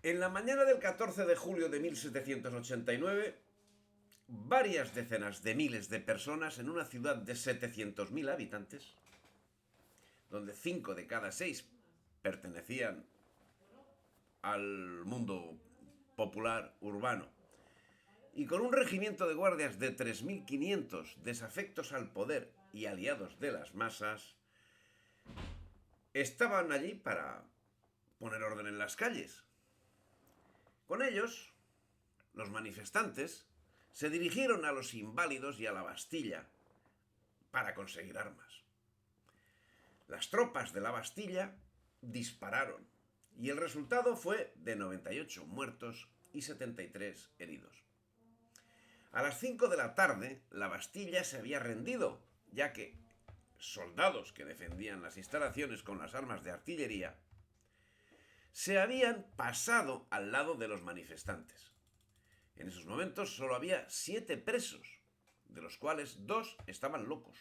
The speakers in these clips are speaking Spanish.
En la mañana del 14 de julio de 1789, varias decenas de miles de personas en una ciudad de 700.000 habitantes, donde 5 de cada 6 pertenecían al mundo popular urbano, y con un regimiento de guardias de 3.500 desafectos al poder y aliados de las masas, estaban allí para poner orden en las calles. Con ellos, los manifestantes se dirigieron a los inválidos y a la Bastilla para conseguir armas. Las tropas de la Bastilla dispararon y el resultado fue de 98 muertos y 73 heridos. A las 5 de la tarde, la Bastilla se había rendido, ya que soldados que defendían las instalaciones con las armas de artillería se habían pasado al lado de los manifestantes. En esos momentos solo había 7 presos, de los cuales 2 estaban locos.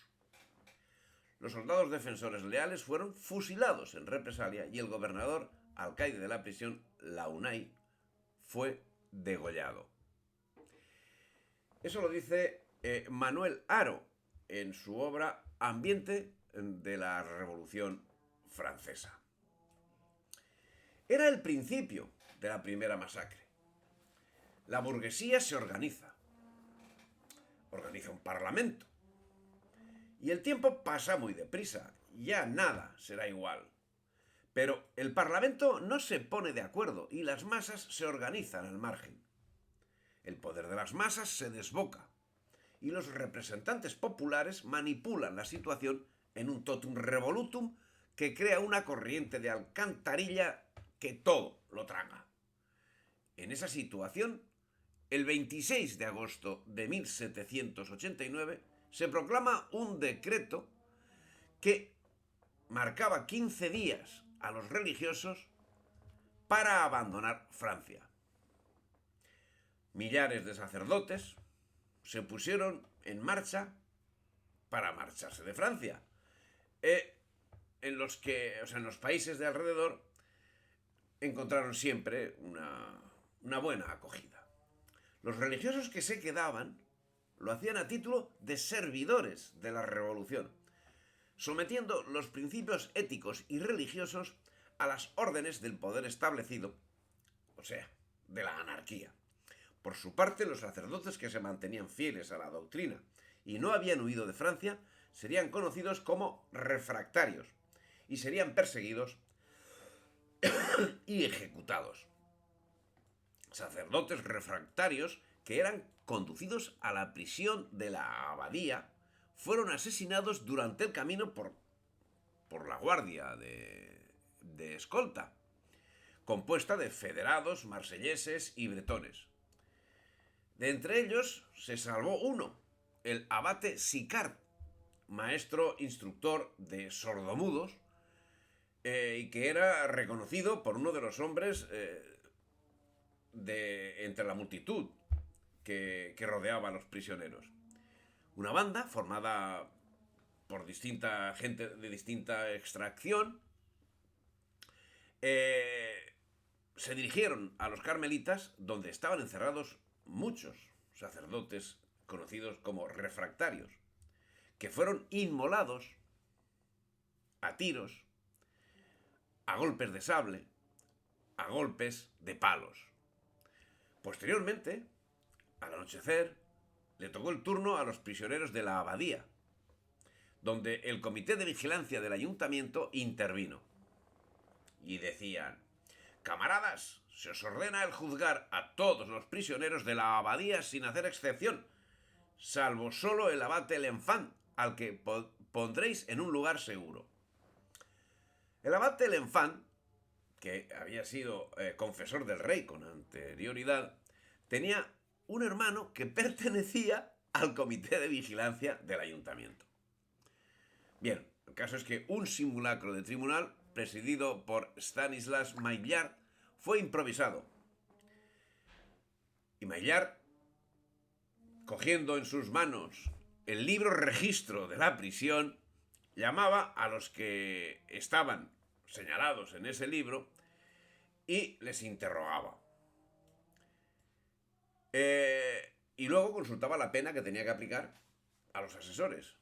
Los soldados defensores leales fueron fusilados en represalia y el gobernador, alcaide de la prisión, Launay, fue degollado. Eso lo dice Manuel Haro en su obra Ambiente de la Revolución Francesa. Era el principio de la primera masacre. La burguesía se organiza un parlamento, y el tiempo pasa muy deprisa, ya nada será igual. Pero el parlamento no se pone de acuerdo y las masas se organizan al margen. El poder de las masas se desboca y los representantes populares manipulan la situación en un totum revolutum que crea una corriente de alcantarilla que todo lo traga. En esa situación, el 26 de agosto de 1789 se proclama un decreto que marcaba 15 días a los religiosos para abandonar Francia. Millares de sacerdotes se pusieron en marcha para marcharse de Francia. En los países de alrededor encontraron siempre una buena acogida. Los religiosos que se quedaban lo hacían a título de servidores de la revolución, sometiendo los principios éticos y religiosos a las órdenes del poder establecido, o sea, de la anarquía. Por su parte, los sacerdotes que se mantenían fieles a la doctrina y no habían huido de Francia serían conocidos como refractarios y serían perseguidos y ejecutados. Sacerdotes refractarios que eran conducidos a la prisión de la abadía fueron asesinados durante el camino por la guardia de escolta, compuesta de federados, marselleses y bretones. De entre ellos se salvó uno, el abate Sicard, maestro instructor de sordomudos, y que era reconocido por uno de los hombres entre la multitud que rodeaba a los prisioneros. Una banda formada por distinta gente de distinta extracción se dirigieron a los carmelitas, donde estaban encerrados muchos sacerdotes conocidos como refractarios, que fueron inmolados a tiros, a golpes de sable, a golpes de palos. Posteriormente, al anochecer, le tocó el turno a los prisioneros de la abadía, donde el comité de vigilancia del ayuntamiento intervino. Y decían: camaradas, se os ordena el juzgar a todos los prisioneros de la abadía sin hacer excepción, salvo solo el abate L'Enfant, al que pondréis en un lugar seguro. El abate L'Enfant, que había sido confesor del rey con anterioridad, tenía un hermano que pertenecía al comité de vigilancia del ayuntamiento. Bien, el caso es que un simulacro de tribunal, presidido por Stanislas Maillard, fue improvisado. Y Maillard, cogiendo en sus manos el libro registro de la prisión, llamaba a los que estaban señalados en ese libro y les interrogaba. Y luego consultaba la pena que tenía que aplicar a los asesores.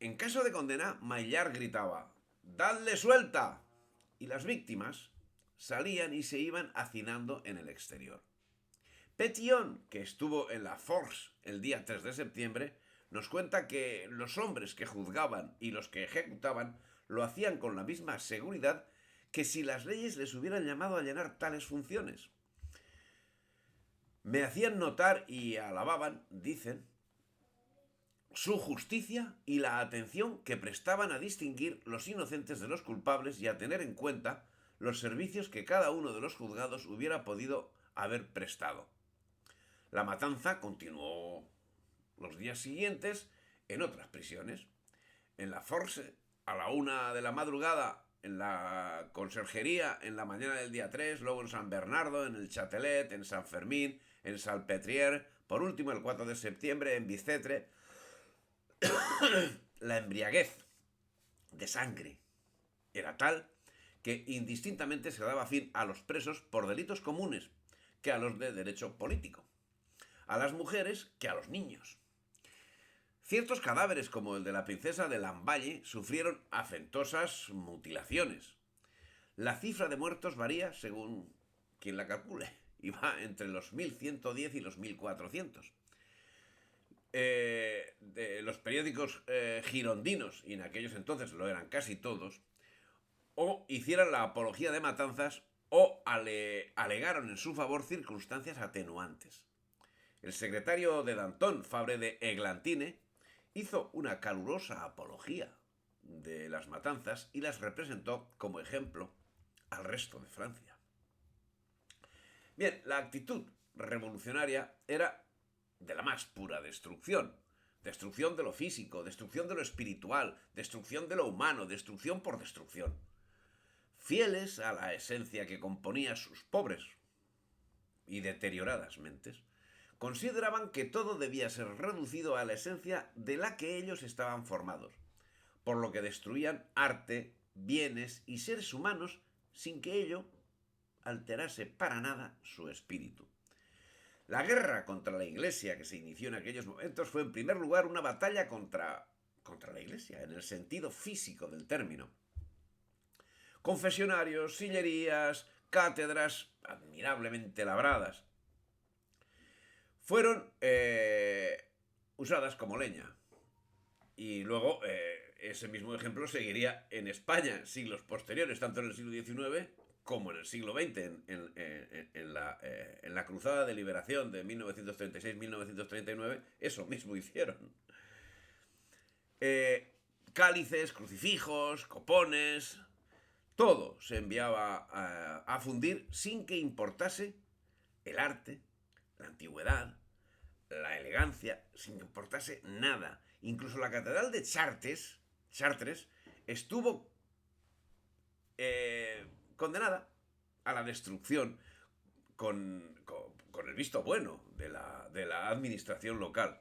En caso de condena, Maillard gritaba: ¡dadle suelta! Y las víctimas salían y se iban hacinando en el exterior. Petillon, que estuvo en la Force el día 3 de septiembre, nos cuenta que los hombres que juzgaban y los que ejecutaban lo hacían con la misma seguridad que si las leyes les hubieran llamado a llenar tales funciones. Me hacían notar y alababan, dicen, su justicia y la atención que prestaban a distinguir los inocentes de los culpables y a tener en cuenta los servicios que cada uno de los juzgados hubiera podido haber prestado. La matanza continuó los días siguientes en otras prisiones. En la Force, a la 1 de la madrugada, en la Conserjería, en la mañana del día 3, luego en San Bernardo, en el Châtelet, en San Fermín, en Salpêtrière, por último el 4 de septiembre en Bicêtre. La embriaguez de sangre era tal que indistintamente se daba fin a los presos por delitos comunes que a los de derecho político, a las mujeres que a los niños. Ciertos cadáveres, como el de la princesa de Lamballe, sufrieron afrentosas mutilaciones. La cifra de muertos varía según quien la calcule, y va entre los 1110 y los 1400. De los periódicos girondinos, y en aquellos entonces lo eran casi todos, o hicieran la apología de matanzas o alegaron en su favor circunstancias atenuantes. El secretario de Danton, Fabre de Eglantine, hizo una calurosa apología de las matanzas y las representó como ejemplo al resto de Francia. Bien, la actitud revolucionaria era de la más pura destrucción. Destrucción de lo físico, destrucción de lo espiritual, destrucción de lo humano, destrucción por destrucción. Fieles a la esencia que componía sus pobres y deterioradas mentes, consideraban que todo debía ser reducido a la esencia de la que ellos estaban formados, por lo que destruían arte, bienes y seres humanos sin que ello alterase para nada su espíritu. La guerra contra la Iglesia que se inició en aquellos momentos fue en primer lugar una batalla contra la Iglesia, en el sentido físico del término. Confesionarios, sillerías, cátedras admirablemente labradas fueron usadas como leña. Y luego ese mismo ejemplo seguiría en España en siglos posteriores, tanto en el siglo XIX como en el siglo XX, en la Cruzada de Liberación de 1936-1939, eso mismo hicieron. Cálices, crucifijos, copones, todo se enviaba a fundir sin que importase el arte, la antigüedad, la elegancia, sin que importase nada. Incluso la catedral de Chartres estuvo condenada a la destrucción con el visto bueno de la administración local.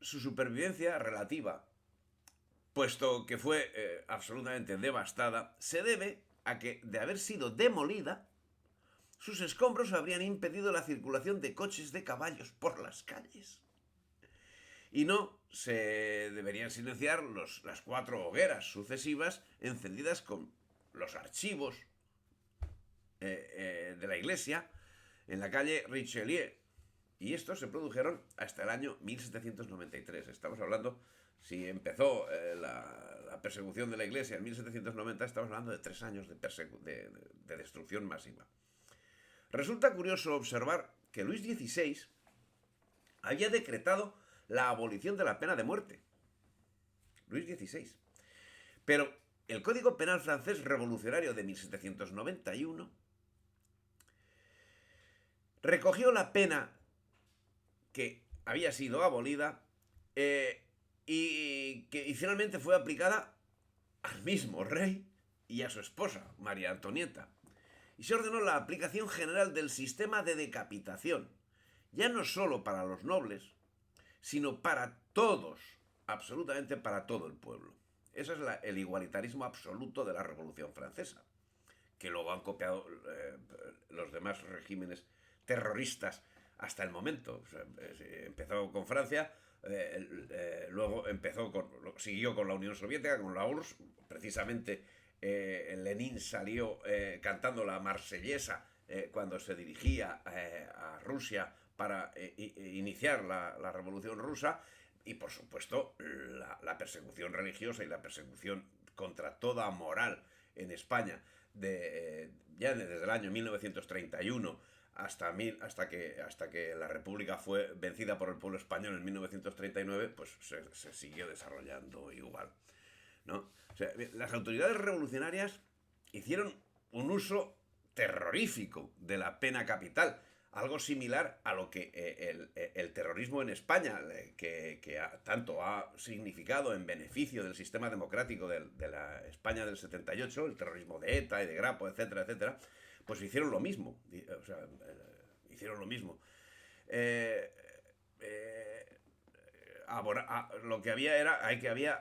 Su supervivencia relativa, puesto que fue absolutamente devastada, se debe a que, de haber sido demolida, sus escombros habrían impedido la circulación de coches de caballos por las calles. Y no se deberían silenciar las 4 hogueras sucesivas encendidas con los archivos de la iglesia en la calle Richelieu. Y estos se produjeron hasta el año 1793. Estamos hablando, si empezó la persecución de la iglesia en 1790, estamos hablando de 3 años de destrucción masiva. Resulta curioso observar que Luis XVI había decretado la abolición de la pena de muerte. Luis XVI. Pero el Código Penal francés revolucionario de 1791 recogió la pena que había sido abolida y finalmente fue aplicada al mismo rey y a su esposa, María Antonieta. Y se ordenó la aplicación general del sistema de decapitación, ya no solo para los nobles, sino para todos, absolutamente para todo el pueblo. Ese es el igualitarismo absoluto de la Revolución Francesa, que luego han copiado los demás regímenes terroristas hasta el momento. O sea, empezó con Francia, luego siguió con la Unión Soviética, con la URSS. Precisamente Lenin salió cantando la Marsellesa cuando se dirigía a Rusia para iniciar la Revolución Rusa. Y por supuesto la persecución religiosa y la persecución contra toda moral en España ya desde el año 1931 hasta que la República fue vencida por el pueblo español en 1939, pues se siguió desarrollando igual, ¿no? O sea, las autoridades revolucionarias hicieron un uso terrorífico de la pena capital, algo similar a lo que el terrorismo en España, que tanto ha significado en beneficio del sistema democrático de la España del 78, el terrorismo de ETA y de Grapo, etcétera, etcétera, pues hicieron lo mismo. O sea, hicieron lo mismo. Lo que había era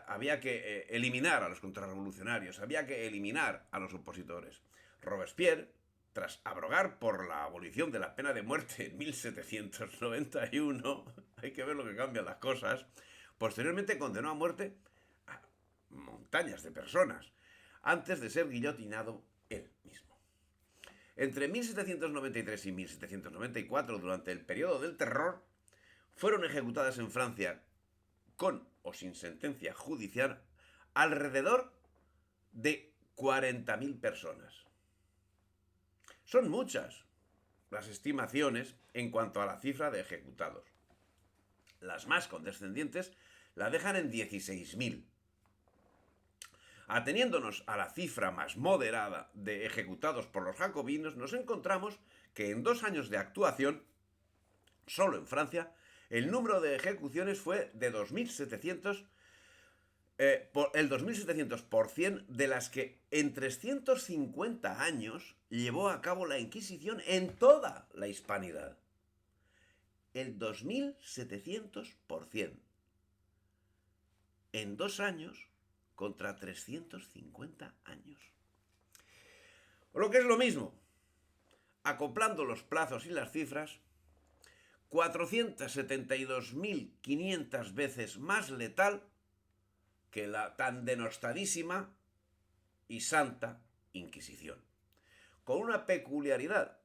había que eliminar a los contrarrevolucionarios, había que eliminar a los opositores. Robespierre, tras abrogar por la abolición de la pena de muerte en 1791, hay que ver lo que cambian las cosas, posteriormente condenó a muerte a montañas de personas, antes de ser guillotinado él mismo. Entre 1793 y 1794, durante el periodo del terror, fueron ejecutadas en Francia, con o sin sentencia judicial, alrededor de 40.000 personas. Son muchas las estimaciones en cuanto a la cifra de ejecutados. Las más condescendientes la dejan en 16.000. Ateniéndonos a la cifra más moderada de ejecutados por los jacobinos, nos encontramos que en 2 años de actuación, solo en Francia, el número de ejecuciones fue de 2.700, el 2.700%, de las que en 350 años llevó a cabo la Inquisición en toda la hispanidad. El 2.700%. En 2 años contra 350 años. Lo que es lo mismo, acoplando los plazos y las cifras, 472.500 veces más letal que la tan denostadísima y santa Inquisición. Con una peculiaridad.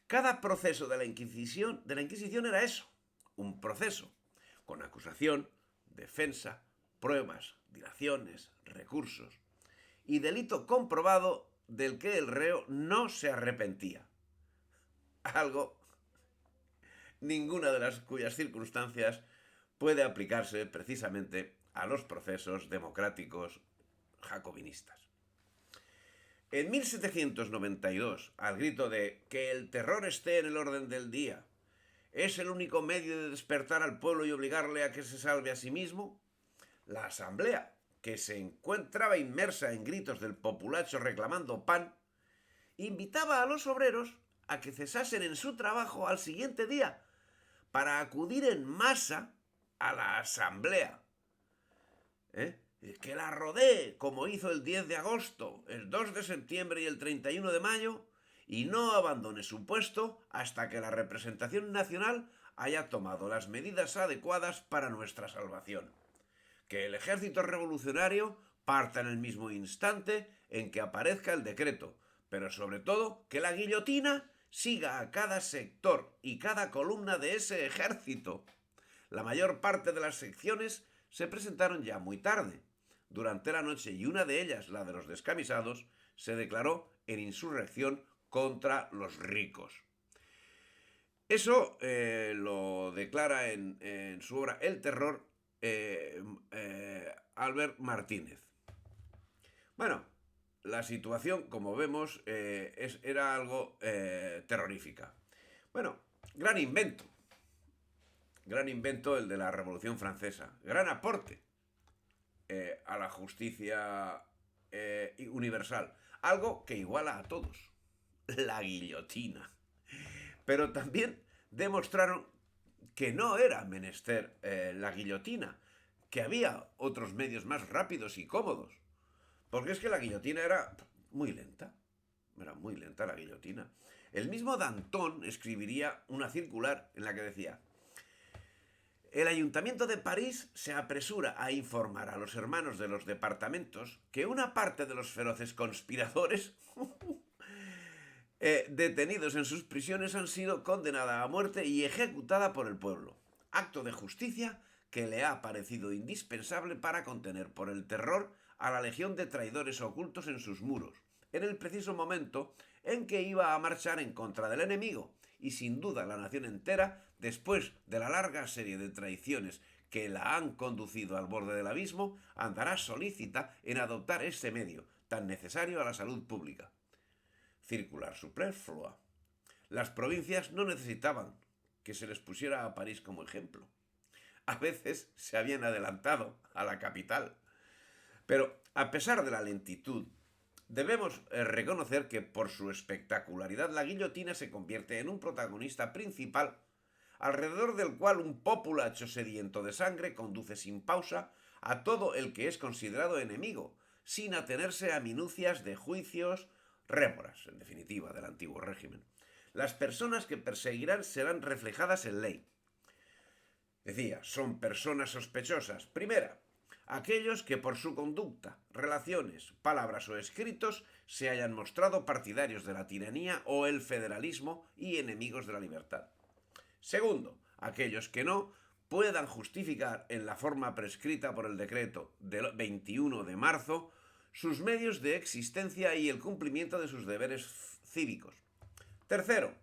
Cada proceso de la Inquisición era eso, un proceso, con acusación, defensa, pruebas, dilaciones, recursos y delito comprobado del que el reo no se arrepentía. Algo, ninguna de las cuyas circunstancias puede aplicarse precisamente a los procesos democráticos jacobinistas. En 1792, al grito de que el terror esté en el orden del día, es el único medio de despertar al pueblo y obligarle a que se salve a sí mismo, la asamblea, que se encontraba inmersa en gritos del populacho reclamando pan, invitaba a los obreros a que cesasen en su trabajo al siguiente día para acudir en masa a la asamblea. Que la rodee, como hizo el 10 de agosto, el 2 de septiembre y el 31 de mayo, y no abandone su puesto hasta que la representación nacional haya tomado las medidas adecuadas para nuestra salvación. Que el ejército revolucionario parta en el mismo instante en que aparezca el decreto, pero sobre todo que la guillotina siga a cada sector y cada columna de ese ejército. La mayor parte de las secciones se presentaron ya muy tarde, durante la noche, y una de ellas, la de los descamisados, se declaró en insurrección contra los ricos. Eso lo declara en su obra El terror Albert Martínez. Bueno, la situación, como vemos, era algo terrorífica. Bueno, gran invento el de la Revolución Francesa, gran aporte a la justicia universal, algo que iguala a todos, la guillotina. Pero también demostraron que no era menester la guillotina, que había otros medios más rápidos y cómodos, porque es que la guillotina era muy lenta. Era muy lenta la guillotina. El mismo Danton escribiría una circular en la que decía: el Ayuntamiento de París se apresura a informar a los hermanos de los departamentos que una parte de los feroces conspiradores detenidos en sus prisiones han sido condenada a muerte y ejecutada por el pueblo. Acto de justicia que le ha parecido indispensable para contener por el terror a la legión de traidores ocultos en sus muros, en el preciso momento en que iba a marchar en contra del enemigo, y sin duda la nación entera, después de la larga serie de traiciones que la han conducido al borde del abismo, andará solícita en adoptar este medio, tan necesario a la salud pública. Circular superflua. Las provincias no necesitaban que se les pusiera a París como ejemplo. A veces se habían adelantado a la capital. Pero, a pesar de la lentitud, debemos reconocer que por su espectacularidad la guillotina se convierte en un protagonista principal, alrededor del cual un populacho sediento de sangre conduce sin pausa a todo el que es considerado enemigo, sin atenerse a minucias de juicios, rémoras, en definitiva, del antiguo régimen. Las personas que perseguirán serán reflejadas en ley. Decía, son personas sospechosas. Primera, aquellos que por su conducta, relaciones, palabras o escritos se hayan mostrado partidarios de la tiranía o el federalismo y enemigos de la libertad. Segundo, aquellos que no puedan justificar en la forma prescrita por el decreto del 21 de marzo sus medios de existencia y el cumplimiento de sus deberes cívicos. Tercero,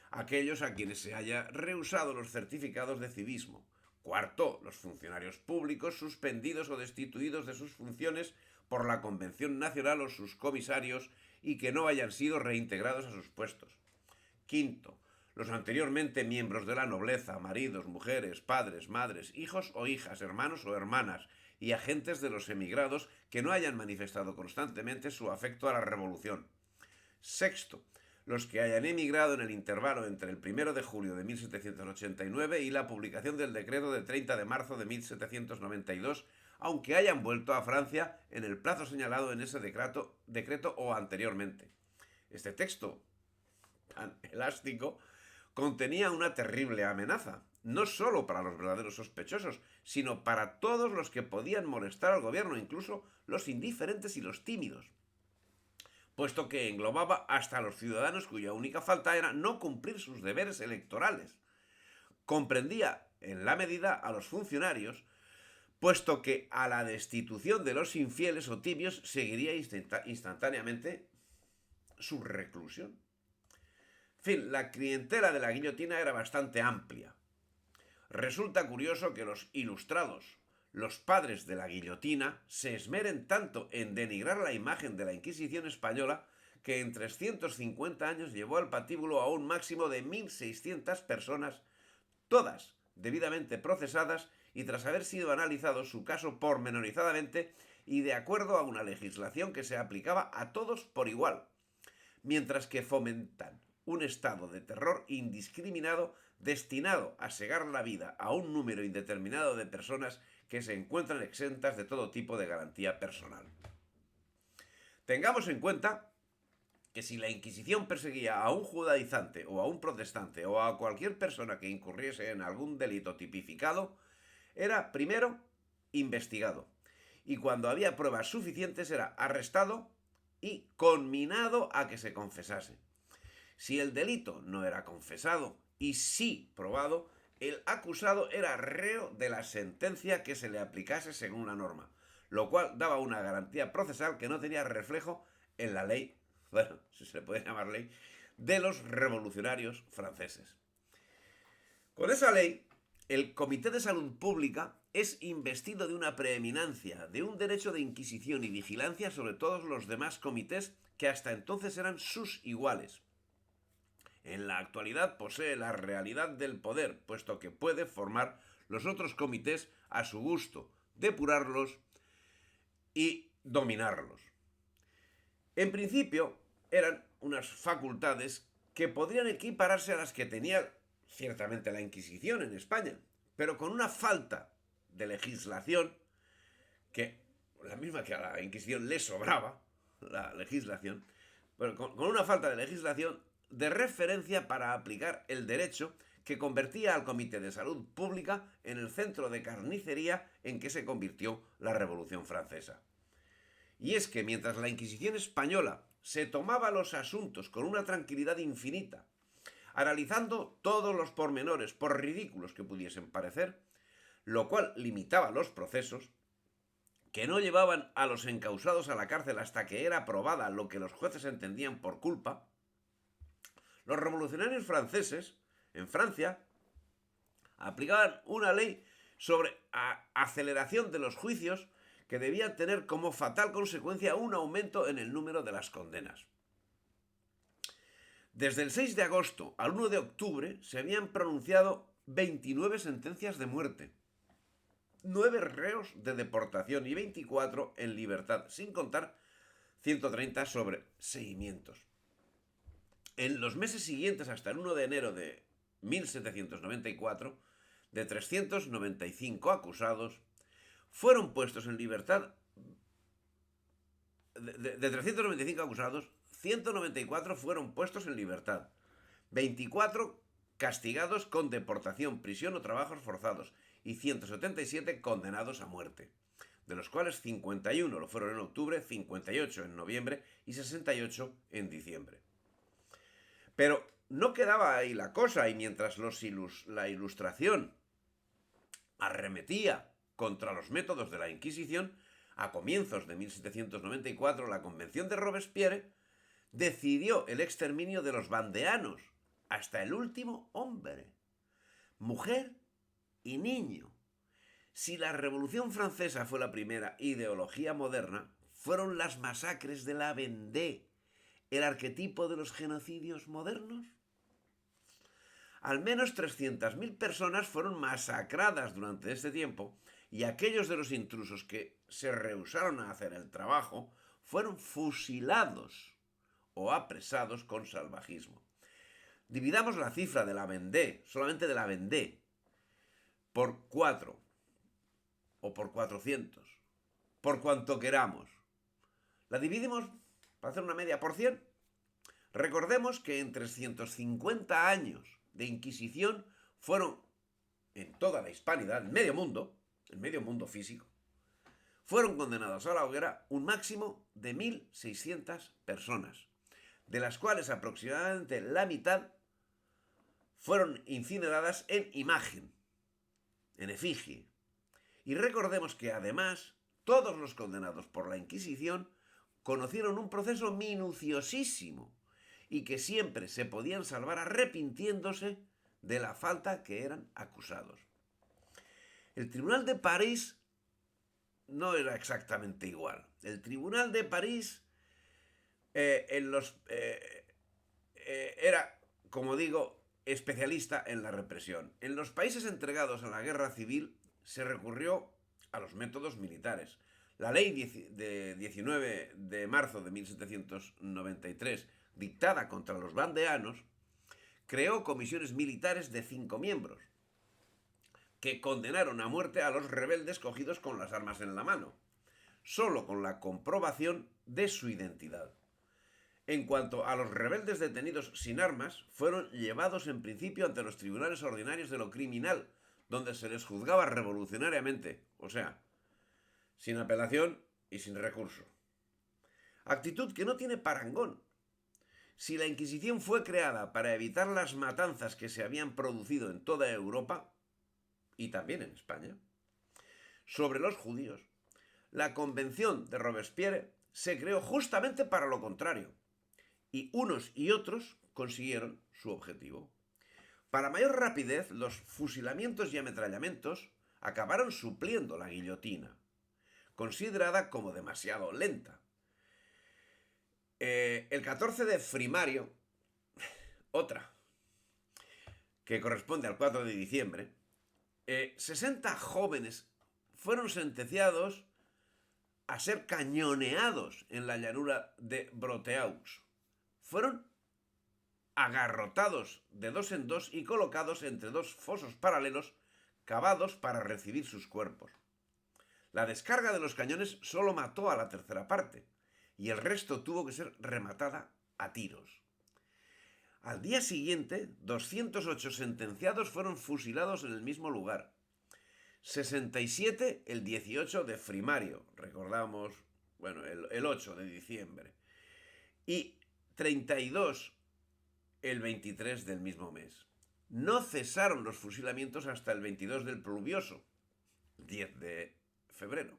aquellos a quienes se haya rehusado los certificados de civismo. Cuarto, los funcionarios públicos suspendidos o destituidos de sus funciones por la Convención Nacional o sus comisarios y que no hayan sido reintegrados a sus puestos. Quinto, los anteriormente miembros de la nobleza, maridos, mujeres, padres, madres, hijos o hijas, hermanos o hermanas y agentes de los emigrados que no hayan manifestado constantemente su afecto a la revolución. Sexto, los que hayan emigrado en el intervalo entre el 1 de julio de 1789 y la publicación del decreto de 30 de marzo de 1792, aunque hayan vuelto a Francia en el plazo señalado en ese decreto o anteriormente. Este texto, tan elástico, contenía una terrible amenaza, no solo para los verdaderos sospechosos, sino para todos los que podían molestar al gobierno, incluso los indiferentes y los tímidos, puesto que englobaba hasta a los ciudadanos cuya única falta era no cumplir sus deberes electorales. Comprendía, en la medida, a los funcionarios, puesto que a la destitución de los infieles o tibios seguiría instantáneamente su reclusión. En fin, la clientela de la guillotina era bastante amplia. Resulta curioso que los ilustrados, los padres de la guillotina, se esmeren tanto en denigrar la imagen de la Inquisición española que en 350 años llevó al patíbulo a un máximo de 1.600 personas, todas debidamente procesadas y tras haber sido analizado su caso pormenorizadamente y de acuerdo a una legislación que se aplicaba a todos por igual, mientras que fomentan un estado de terror indiscriminado destinado a segar la vida a un número indeterminado de personas que se encuentran exentas de todo tipo de garantía personal. Tengamos en cuenta que si la Inquisición perseguía a un judaizante o a un protestante o a cualquier persona que incurriese en algún delito tipificado, era primero investigado y cuando había pruebas suficientes era arrestado y conminado a que se confesase. Si el delito no era confesado y sí probado, el acusado era reo de la sentencia que se le aplicase según la norma, lo cual daba una garantía procesal que no tenía reflejo en la ley, bueno, si se le puede llamar ley, de los revolucionarios franceses. Con esa ley, el Comité de Salud Pública es investido de una preeminencia, de un derecho de inquisición y vigilancia sobre todos los demás comités que hasta entonces eran sus iguales. En la actualidad posee la realidad del poder, puesto que puede formar los otros comités a su gusto, depurarlos y dominarlos. En principio, eran unas facultades que podrían equipararse a las que tenía ciertamente la Inquisición en España, pero con una falta de legislación que, la misma que a la Inquisición le sobraba, la legislación, bueno, con una falta de legislación de referencia para aplicar el derecho que convertía al Comité de Salud Pública en el centro de carnicería en que se convirtió la Revolución Francesa. Y es que mientras la Inquisición española se tomaba los asuntos con una tranquilidad infinita, analizando todos los pormenores, por ridículos que pudiesen parecer, lo cual limitaba los procesos, que no llevaban a los encausados a la cárcel hasta que era aprobada lo que los jueces entendían por culpa, los revolucionarios franceses, en Francia, aplicaban una ley sobre aceleración de los juicios que debía tener como fatal consecuencia un aumento en el número de las condenas. Desde el 6 de agosto al 1 de octubre se habían pronunciado 29 sentencias de muerte, 9 reos de deportación y 24 en libertad, sin contar 130 sobreseimientos. En los meses siguientes, hasta el 1 de enero de 1794, de 395 acusados, fueron puestos en libertad. De 395 acusados, 194 fueron puestos en libertad, 24 castigados con deportación, prisión o trabajos forzados y 177 condenados a muerte, de los cuales 51 lo fueron en octubre, 58 en noviembre y 68 en diciembre. Pero no quedaba ahí la cosa, y mientras la Ilustración arremetía contra los métodos de la Inquisición, a comienzos de 1794 la Convención de Robespierre decidió el exterminio de los vandeanos, hasta el último hombre, mujer y niño. Si la Revolución Francesa fue la primera ideología moderna, fueron las masacres de la Vendée el arquetipo de los genocidios modernos. Al menos 300.000 personas fueron masacradas durante este tiempo, y aquellos de los intrusos que se rehusaron a hacer el trabajo fueron fusilados o apresados con salvajismo. Dividamos la cifra de la Vendée, solamente de la Vendée, por 4 o por 400, por cuanto queramos. La dividimos, para hacer una media, por 100. Recordemos que en 350 años de Inquisición fueron, en toda la hispanidad, el medio mundo físico, fueron condenados a la hoguera un máximo de 1.600 personas, de las cuales aproximadamente la mitad fueron incineradas en imagen, en efigie. Y recordemos que además todos los condenados por la Inquisición conocieron un proceso minuciosísimo y que siempre se podían salvar arrepintiéndose de la falta que eran acusados. El Tribunal de París no era exactamente igual. El Tribunal de París era, como digo, especialista en la represión. En los países entregados a la guerra civil se recurrió a los métodos militares. La ley de 19 de marzo de 1793, dictada contra los vandeanos, creó comisiones militares de 5 miembros, que condenaron a muerte a los rebeldes cogidos con las armas en la mano, solo con la comprobación de su identidad. En cuanto a los rebeldes detenidos sin armas, fueron llevados en principio ante los tribunales ordinarios de lo criminal, donde se les juzgaba revolucionariamente, o sea, sin apelación y sin recurso. Actitud que no tiene parangón. Si la Inquisición fue creada para evitar las matanzas que se habían producido en toda Europa, y también en España, sobre los judíos, la Convención de Robespierre se creó justamente para lo contrario, y unos y otros consiguieron su objetivo. Para mayor rapidez, los fusilamientos y ametrallamientos acabaron supliendo la guillotina, considerada como demasiado lenta. El 14 de Frimario, otra, que corresponde al 4 de diciembre, 60 jóvenes fueron sentenciados a ser cañoneados en la llanura de Broteaux. Fueron agarrotados de 2 en 2 y colocados entre 2 fosos paralelos cavados para recibir sus cuerpos. La descarga de los cañones solo mató a la tercera parte, y el resto tuvo que ser rematada a tiros. Al día siguiente, 208 sentenciados fueron fusilados en el mismo lugar. 67 el 18 de Frimario, recordamos, bueno, el 8 de diciembre. Y 32 el 23 del mismo mes. No cesaron los fusilamientos hasta el 22 del pluvioso, 10 de febrero.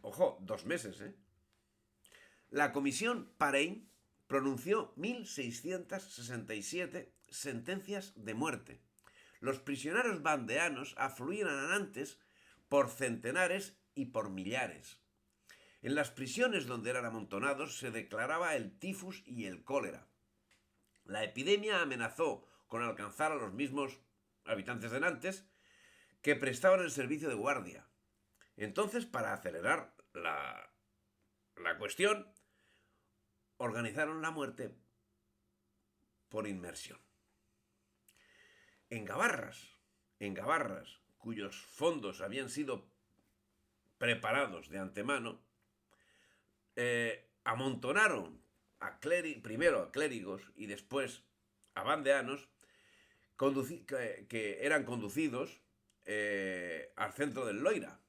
Ojo, 2 meses, ¿eh? La comisión Parein pronunció 1.667 sentencias de muerte. Los prisioneros vandeanos afluían antes por centenares y por millares. En las prisiones donde eran amontonados se declaraba el tifus y el cólera. La epidemia amenazó con alcanzar a los mismos habitantes de Nantes que prestaban el servicio de guardia. Entonces, para acelerar la cuestión, organizaron la muerte por inmersión. En Gabarras, cuyos fondos habían sido preparados de antemano, amontonaron primero a clérigos y después a vandeanos que eran conducidos al centro del Loira.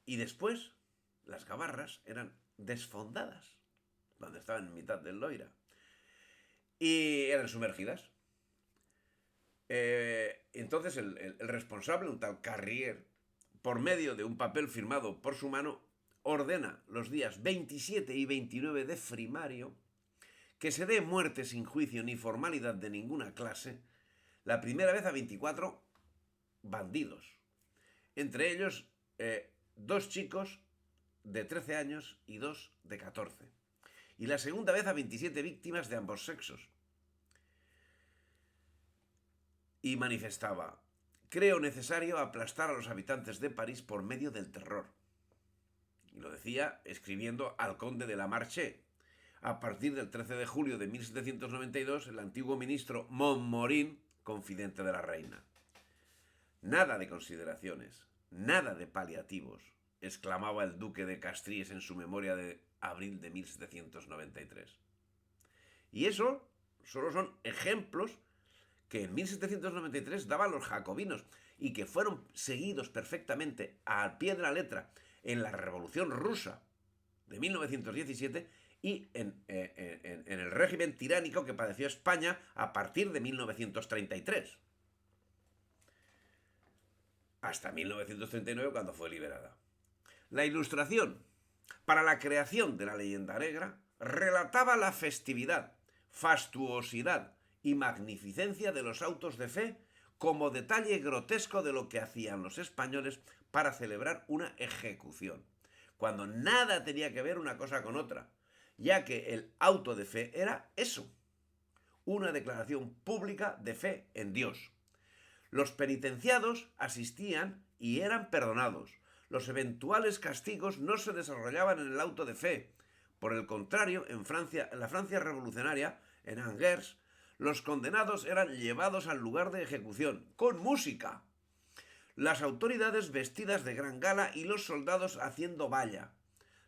Y después las Gabarras eran desfondadas, donde estaban en mitad del Loira, y eran sumergidas. Entonces el responsable, un tal Carrier, por medio de un papel firmado por su mano, ordena los días 27 y 29 de Frimario que se dé muerte sin juicio ni formalidad de ninguna clase, la primera vez a 24 bandidos, entre ellos 2 chicos de 13 años y 2 de 14, y la segunda vez a 27 víctimas de ambos sexos. Y manifestaba: creo necesario aplastar a los habitantes de París por medio del terror. Y lo decía escribiendo al conde de Lamarche. A partir del 13 de julio de 1792, el antiguo ministro Montmorin, confidente de la reina. Nada de consideraciones, nada de paliativos, exclamaba el duque de Castries en su memoria de abril de 1793. Y eso solo son ejemplos que en 1793 daban los jacobinos y que fueron seguidos perfectamente al pie de la letra en la Revolución Rusa de 1917 y en el régimen tiránico que padeció España a partir de 1933. Hasta 1939, cuando fue liberada. La Ilustración, para la creación de la leyenda negra, relataba la festividad, fastuosidad y magnificencia de los autos de fe como detalle grotesco de lo que hacían los españoles para celebrar una ejecución, cuando nada tenía que ver una cosa con otra, ya que el auto de fe era eso, una declaración pública de fe en Dios. Los penitenciados asistían y eran perdonados. Los eventuales castigos no se desarrollaban en el auto de fe. Por el contrario, en la Francia revolucionaria, en Angers, los condenados eran llevados al lugar de ejecución, con música. Las autoridades vestidas de gran gala y los soldados haciendo valla.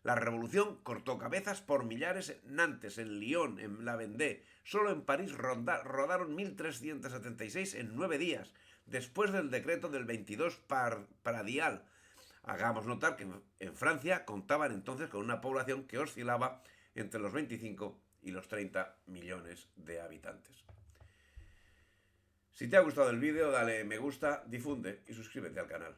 La revolución cortó cabezas por millares en Nantes, en Lyon, en La Vendée. Solo en París rodaron 1.376 en 9 días, después del decreto del 22 Paradial. Hagamos notar que en Francia contaban entonces con una población que oscilaba entre los 25 y los 30 millones de habitantes. Si te ha gustado el vídeo, dale me gusta, difunde y suscríbete al canal.